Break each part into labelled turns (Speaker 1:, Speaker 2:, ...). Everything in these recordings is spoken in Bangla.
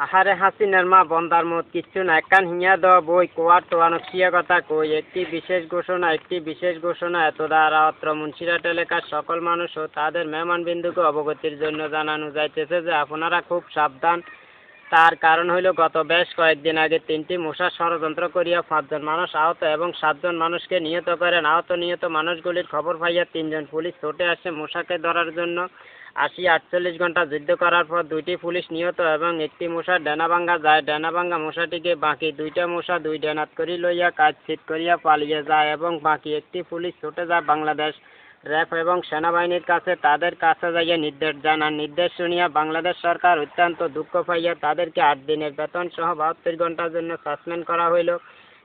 Speaker 1: আহারে হাসিনার মা বন্দার মত কিচ্ছু না একখান হিয়া দেওয়া বই কোয়ার টোয়ানকশিয়া কথা কই একটি বিশেষ ঘোষণা এত দ্বারা অত্র মুন্সিরহাট এলাকার সকল মানুষ ও তাদের মেহমানবিন্দুকে অবগতির জন্য জানানো যাইতেছে যে আপনারা খুব সাবধান। তার কারণ হইল গত বেশ কয়েকদিন আগে 3টি মশা ষড়যন্ত্র করিয়া 5 জন মানুষ আহত এবং 7 জন মানুষকে নিহত করেন। নিহত মানুষগুলির খবর পাইয়া 3 জন পুলিশ ছুটে আসে মশাকে ধরার জন্য। 48 ঘন্টা যুদ্ধ করার পর 2টি পুলিশ নিহত এবং একটি মশা ডেনা ভাঙ্গা যায়। ডেনা ভাঙ্গা মশাটিকে বাকি 2টা মশা 2 ডেনাত করি লইয়া কাজ ছিট করিয়া পালিয়ে যায় এবং বাকি একটি পুলিশ ছুটে যায় বাংলাদেশ র্যাব এবং সেনাবাহিনীর কাছে। তাদের কাছে যাইয়া নির্দেশ জানান। নির্দেশ শুনিয়া বাংলাদেশ সরকার অত্যন্ত দুঃখ পাইয়া তাদেরকে 8 দিনের বেতন সহ 72 ঘন্টার জন্য সাসপেন্ড করা হইল।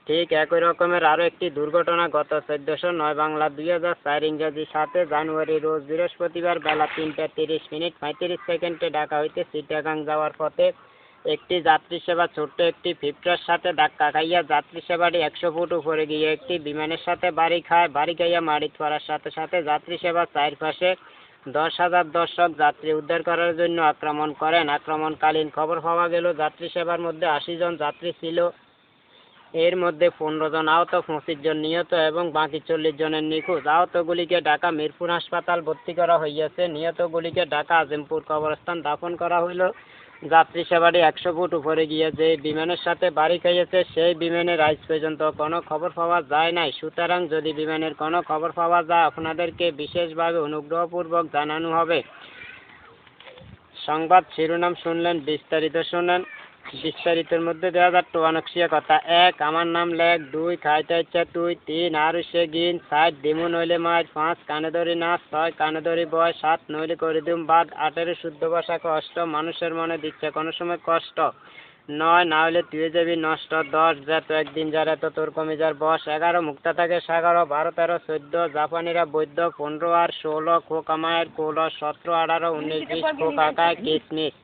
Speaker 1: ঠিক একই রকমের আরও একটি দুর্ঘটনা গত 1409 বাংলা 2004 ইংরেজি 7 জানুয়ারি রোজ বৃহস্পতিবার বেলা 3টা 30 মিনিট 35 সেকেন্ডে ঢাকা হইতে চিটাগাং যাওয়ার পথে একটি যাত্রী সেবা ছোট্ট একটি ফিফটার সাথে ধাক্কা খাইয়া যাত্রী সেবাটি 100 ফুট উপরে গিয়ে একটি বিমানের সাথে বাড়ি খাইয়া মাটিত পড়ার সাথে সাথে যাত্রী সেবা চারপাশে 10,000 দর্শক যাত্রী উদ্ধার করার জন্য আক্রমণ করেন। আক্রমণকালীন খবর পাওয়া গেল যাত্রী সেবার মধ্যে 80 জন যাত্রী ছিল। এর মধ্যে 15 জন আহত, 25 জন নিহত এবং বাকি 40 জনের নিখোঁজ। আহতগুলিকে ঢাকা মিরপুর হাসপাতাল ভর্তি করা হইয়াছে। নিহতগুলিকে ঢাকা আজিমপুর কবরস্থান দাফন করা হইল। যাত্রী সেবাটি 100 ফুট উপরে গিয়ে যে বিমানের সাথে বাড়ি খাইয়েছে সেই বিমানের আজ পর্যন্ত কোনো খবর পাওয়া যায় নাই। সুতরাং যদি বিমানের কোনো খবর পাওয়া যায় আপনাদেরকে বিশেষভাবে অনুগ্রহপূর্বক জানানো হবে। সংবাদ শিরোনাম শুনলেন, বিস্তারিত শুনেন। বিস্তারিতের মধ্যে দেওয়া যাক টোয়ানকশিয়া কথা। 1 আমার নাম লেখ, 2 খাইতে ইচ্ছা তুই, 3 আর সে গিন, 4 দিমু নইলে মার, 5 কানে ধরি নাচ, 6 কানে ধরি বয়, 7 নইলে করে দিম বাদ, 8 শুদ্ধ ভাষা কষ্ট, মানুষের মনে দিচ্ছে কোনো সময় কষ্ট, 9 না হলে তুই যাবি নষ্ট, 10 যত একদিন যার এত তোর কমে যার বস, 11 মুক্তা থাকে 11, 12, 13, 14 জাপানিরা বৈদ্য, 15 আর 16 খো কামায়ের কোল, 17, 18, 19, 20 খো কাকায় কিসমিস,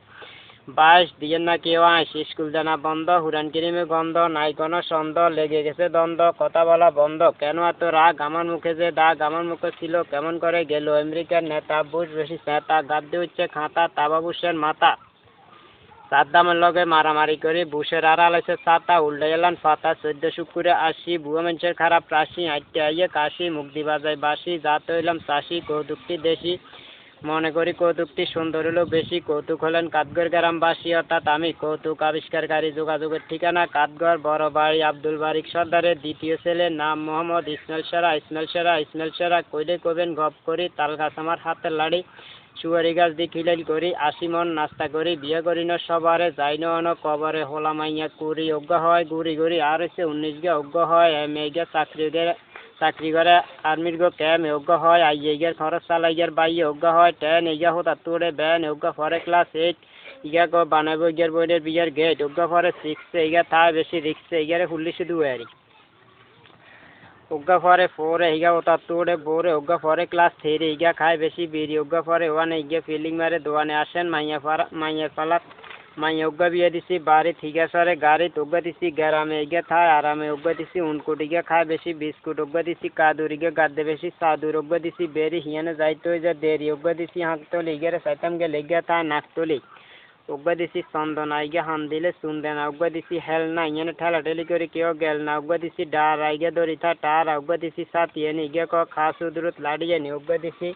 Speaker 1: 22 দিয়ে না কেউ আইস, স্কুল জানা বন্ধ, হুরান কিরিমে গন্ধ, নাই কোনো সন্দ, লেগে গেছে দ্বন্দ্ব, কথা বলা বন্ধ, কেন এত রাগ, আমার মুখে যে দাগ, আমার মুখে ছিল কেমন করে গেল, আমেরিকার নেতা বুশ বেশি নেতা, গাদ্দে হচ্ছে খাতা, তাবা বুশের মাথা, সাদ্দামের লগে মারামারি করে বুশের আড়াল আছে ছাতা, উল্টে এলান পাতা, 14 শুক্রে 80, বুয়া মানুষের খারাপ রাশি, আইতে আইয়ে কাশি, মুখ দি বাজায় বাসি, যাতে হইলাম চাষি, কৌতুকটি দেশি, মনে করি কৌতুকটি সুন্দর হলেও বেশি, কৌতুক হলেন কাঠগড় গ্রামবাসী অর্থাৎ আমি, কৌতুক আবিষ্কারকারী, যোগাযোগের ঠিকানা কাঠগড়, বড় বাড়ি আব্দুল বারিক সর্দারের দ্বিতীয় ছেলে, নাম মোহাম্মদ ইসমাইল সেরা, কইলে কবেন গপ করি, তাল গাছ আমার হাতের লাড়ি, সুয়ারি গাছ দি খিলাইল করি, 80 মন নাস্তা করি, বিয়ে করি না সবারে, যাই না অন কবরে, হোলা মাইয়া কুড়ি অজ্ঞ হয়, গুড়ি আর হচ্ছে 19 গে অজ্ঞ হয়, মেঘে চাকরি করে আর্মির গো ক্যাম অজ্ঞ হয়, আইয়ের খরচ চালাইয়ার বাইয়ে অজ্ঞ হয়, 10 ইগা হতা তোড়ে ব্যান অজ্ঞ পরে ক্লাস 8, ইগা গো বানাবো ইগার বইয়ের বিয়ার গেট অজ্ঞ পরে 6, ইগা থায় বেশি রিক্সে, ইগারে ফুললি শুধু আরি অজ্ঞ পরে 4, ইগা হতা তোড়ে বোরে অজ্ঞ পরে ক্লাস 3, ইগা খায় বেশি বিড়ি অজ্ঞ পরে 1, ইগা ফিলিং মারে দোয়ানে আসেন মাইয়া পালাত মাইয়া অজ্ঞা বিয়ে দিছি বাড়ি ঠিকা সরে গাড়ি অজ্ঞা দিছি গ্রামে ইগা থায় আরামে অজ্ঞা দিছি উনকুট ইগা খায় বেশি বিস্কুট অজ্ঞা দিছি কাদুর ইগা গাদ্দে বেশি সাদুর অজ্ঞা দিছি বেরি হিয়ানে যাইতে হয়ে যা দেরি অজ্ঞা দিছি হাঁকতলি ইগারে সাইতাম গেলে ইগা থায় নাকতলি অজ্ঞা দিছি চন্দনা ইগা হান দিলে চুন দেনা অজ্ঞা দিছি হেল না ইয়ানে ঠেলাঠেলি করে কেউ গেল না অজ্ঞা দিছি ডার ইগা দড়ি থা টার অজ্ঞা দিছি সাথিয়ানি ইগা ক খাস উদরত লাড়িয়ানি অজ্ঞা দিছি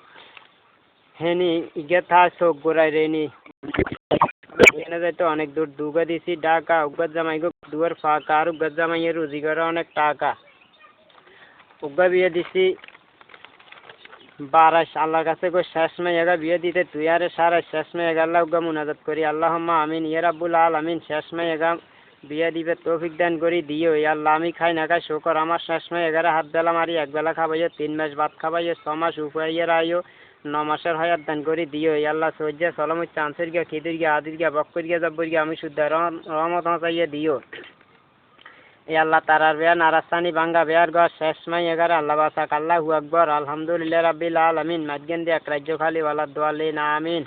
Speaker 1: হেনি ইগা থা চোখ গোড়ায় রেনি এখানে যাইতে অনেক দূর দুগা দিছি ঢাকা উগ্গার জামাই গো দুয়ার ফাঁকা আর উগ্গার জামাইয়ের রুজি করে অনেক টাকা উগ্গা বিয়ে দিছি 22 আল্লাহর কাছে গো শেষ মেয়েগা বিয়ে দিতে তুই আরে সারা শেষ মেয়েগা আল্লাহ উগ্গা মুনাজাত করি আল্লাহুম্মা আমিন ইয়া রাব্বুল আলামিন শেষ মেয়েগা বিয়ে দিবে তৌফিক দান করি দিও আল্লাহ আমি খাই না খাই শুকর আমার শেষ মেয়েগারে হাত বেলা মারি এক বেলা খাবাইও 3 মাস ভাত খাবাইও 6 মাস উপাইয়ের আইও 9 মাসের হায়াত দান করি দিও আল্লাহ সহ্যে সলামত চান্সের গিয়া খিদির গিয়া আদির গিয়া বক্কর গিয়া জব্বর গিয়া আমি শুদ্ধ রহমত চাইয়ে দিও আল্লাহ তারার বেয়া নারাস্তানি বাঙ্গা বেয়ার ঘর শেষ মাই এগারে আল্লাহ বাসাক আল্লাহু আকবার আলহামদুলিল্লাহ রাব্বিল আলামিন মাজ্ঞেন দিয়ে এক রাজ্য খালি ওয়ালা দোয়ালিন আমিন